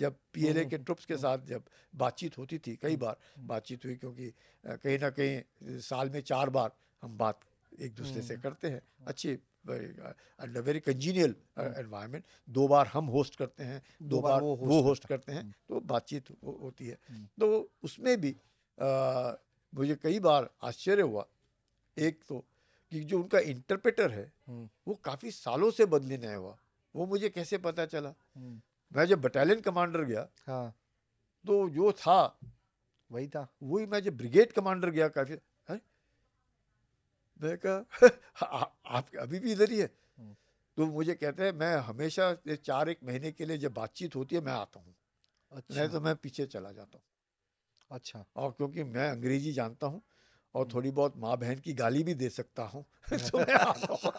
जब पीएलए के ट्रुप्स के साथ जब बातचीत होती थी, कई बार बातचीत हुई, क्योंकि कहीं ना कहीं साल में 4 बार हम बात एक दूसरे से करते हैं, अच्छी अंडर वेरी कंजीनियल एनवायरनमेंट। 2 बार हम होस्ट करते हैं, 2 बार वो होस्ट करते हैं, तो बातचीत होती है। तो उसमें भी मुझे कई बार आश्चर्य हुआ, एक तो कि जो उनका इंटरप्रेटर है वो काफी सालों से बदली नहीं हुआ, वो मुझे कैसे पता चला। मैं जब बटालियन कमांडर गया, हाँ, तो जो था वही था, वही। मैं जब ब्रिगेड कमांडर गया, काफी मैं कहा आप अभी भी इधर ही है? तो मुझे कहते हैं मैं हमेशा 4-1 महीने के लिए जब बातचीत होती है मैं आता हूँ, अच्छा, नहीं तो मैं पीछे चला जाता हूँ। अच्छा। और क्योंकि मैं अंग्रेजी जानता हूँ और थोड़ी बहुत माँ बहन की गाली भी दे सकता हूँ तो मैं आता हूँ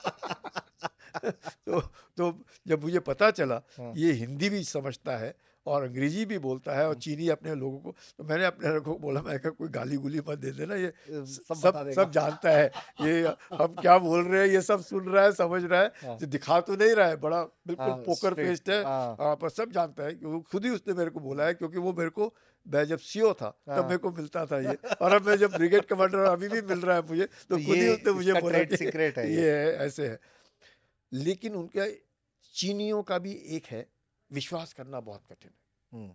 तो जब मुझे पता चला ये हिंदी भी समझता है और अंग्रेजी भी बोलता है और चीनी अपने लोगों को, तो मैंने अपने लोगों को बोला, मैं कहा कोई गाली गुली मत दे देना, ये सब जानता है, ये हम क्या बोल रहे हैं ये सब सुन रहा है, समझ रहा है, तो दिखा तो नहीं रहा है, बड़ा बिल्कुल पोकर फेस्ड है, पर सब जानता है। कि खुद ही उसने मेरे को बोला है, क्योंकि वो मेरे को, मैं जब सीओ था तब मेरे को मिलता था ये, और अब मैं जब ब्रिगेड कमांडर अभी भी मिल रहा है मुझे, तो खुद ही उसने मुझे बोला कि ये है, ऐसे है। लेकिन उनका चीनियों का भी एक है, विश्वास करना बहुत कठिन है,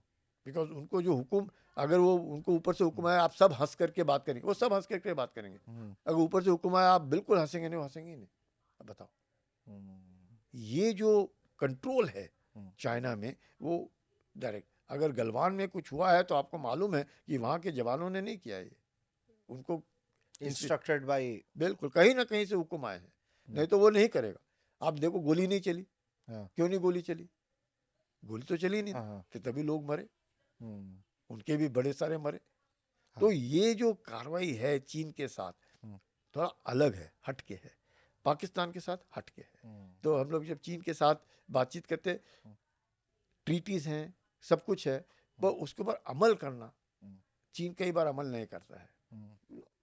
बिकॉज उनको जो हुक्म, अगर वो उनको ऊपर से हुक्म आया, आप सब हंस करके बात करेंगे, वो सब हंस करके बात करेंगे। अगर ऊपर से हुक्म आया, आप बिल्कुल हंसेंगे नहीं, हंसेंगे नहीं। अब बताओ, ये जो कंट्रोल है चाइना में, वो डायरेक्ट, अगर गलवान में कुछ हुआ है तो आपको मालूम है कि वहां के जवानों ने नहीं किया, ये उनको इंस्ट्रक्टेड बाय, बिल्कुल कहीं ना कहीं से हुक्म आए हैं, नहीं तो वो नहीं करेगा। आप देखो, गोली नहीं चली, क्यों नहीं गोली चली? गोली तो चली नहीं, फिर तभी लोग मरे, उनके भी बड़े सारे मरे। तो ये जो कार्रवाई है चीन के साथ, थोड़ा अलग है, हटके है, पाकिस्तान के साथ हटके है। तो हम लोग जब चीन के साथ बातचीत करते, ट्रीटीज हैं, सब कुछ है, पर उसके ऊपर अमल करना चीन कई बार अमल नहीं करता है,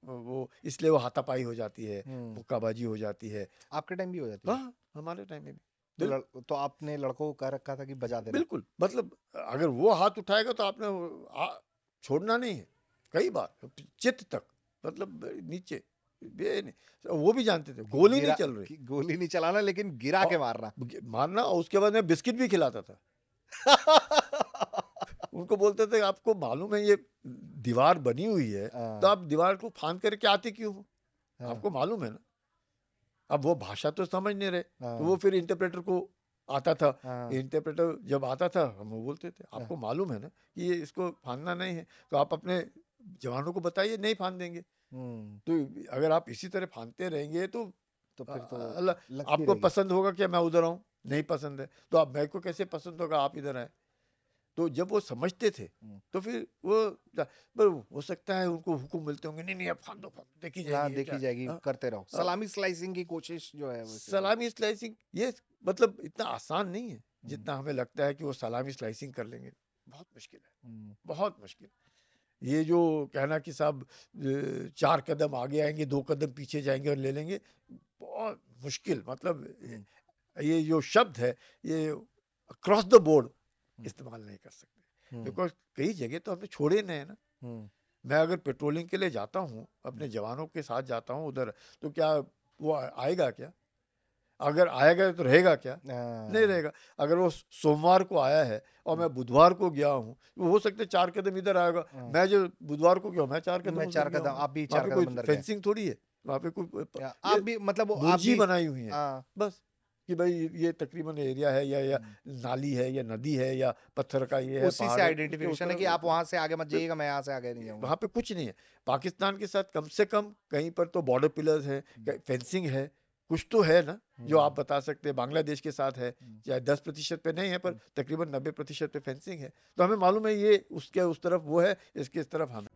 वो इसलिए वो हाथापाई हो जाती है, मुक्काबाजी हो जाती है। आपके टाइम भी हो जाती है? हाँ, हमारे टाइम में भी। तो आपने लड़कों को कह रखा था कि बजा देना? बिल्कुल, मतलब अगर वो हाथ उठाएगा तो आपने छोड़ना नहीं है, कई बार चित्त तक, मतलब नीचे वो भी जानते थे गोली नहीं चल रही, गोली नहीं चलाना, लेकिन गिरा के मारना, और उसके बाद में बिस्किट भी खिलाता था उनको बोलते थे आपको मालूम है ये दीवार बनी हुई है, तो आप दीवार को फांद करके आते क्यों हो? आपको मालूम है ना। अब वो भाषा तो समझ नहीं रहे, तो वो फिर इंटरप्रेटर को आता था, इंटरप्रेटर जब आता था हम वो बोलते थे आपको मालूम है ना कि ये इसको फांदना नहीं है, तो आप अपने जवानों को बताइए, नहीं फांद देंगे। तो अगर आप इसी तरह फांदते रहेंगे तो फिर तो आपको पसंद होगा कि मैं उधर आऊं? नहीं पसंद है, तो आप मेरे को कैसे पसंद होगा आप इधर आए? तो जब वो समझते थे तो फिर वो, पर हो सकता है उनको हुक्म मिलते होंगे, नहीं नहीं आप फांदो, देखी जाएगी, देखी जाएगी, करते रहो। सलामी स्लाइसिंग की कोशिश जो है, सलामी स्लाइसिंग, ये मतलब इतना आसान नहीं है जितना हमें लगता है कि वो सलामी स्लाइसिंग कर लेंगे। बहुत मुश्किल है, बहुत मुश्किल। ये जो कहना कि साहब 4 कदम आगे आएंगे, 2 कदम पीछे जाएंगे और ले लेंगे, बहुत मुश्किल। मतलब ये जो शब्द है, ये अक्रॉस द बोर्ड इस्तेमाल नहीं कर सकते, बिकॉज कई जगह तो हमने छोड़े नहीं है ना। मैं अगर पेट्रोलिंग के लिए जाता हूँ, अपने जवानों के साथ जाता हूँ उधर, तो क्या वो आएगा क्या? अगर आएगा तो रहेगा क्या? नहीं रहेगा। अगर वो सोमवार को आया है और मैं बुधवार को गया हूँ, वो हो सकता है 4 कदम इधर आएगा, मैं जो बुधवार को गया मैं 4 कदम, मैं 4 कदम, आप भी 4 कदम अंदर गए। फेंसिंग थोड़ी है वहाँ पे, कोई आप भी मतलब बुर्जी बनाई हुई है बस, कि भाई ये तकरीबन एरिया है, या नाली है, या नदी है, या पत्थर का ये है, उसी से आइडेंटिफिकेशन है कि आप वहां से आगे मत जाइएगा, मैं यहाँ से आगे नहीं जाऊंगा। वहां पे कुछ नहीं है। पाकिस्तान के साथ कम से कम कहीं पर तो बॉर्डर पिलर्स है, फेंसिंग है, कुछ तो है ना जो आप बता सकते हैं। बांग्लादेश के साथ है, चाहे 10% पे नहीं है, पर तकरीबन 90% पे फेंसिंग है। तो हमें मालूम है ये उसके उस तरफ वो है, इसके इस तरफ हम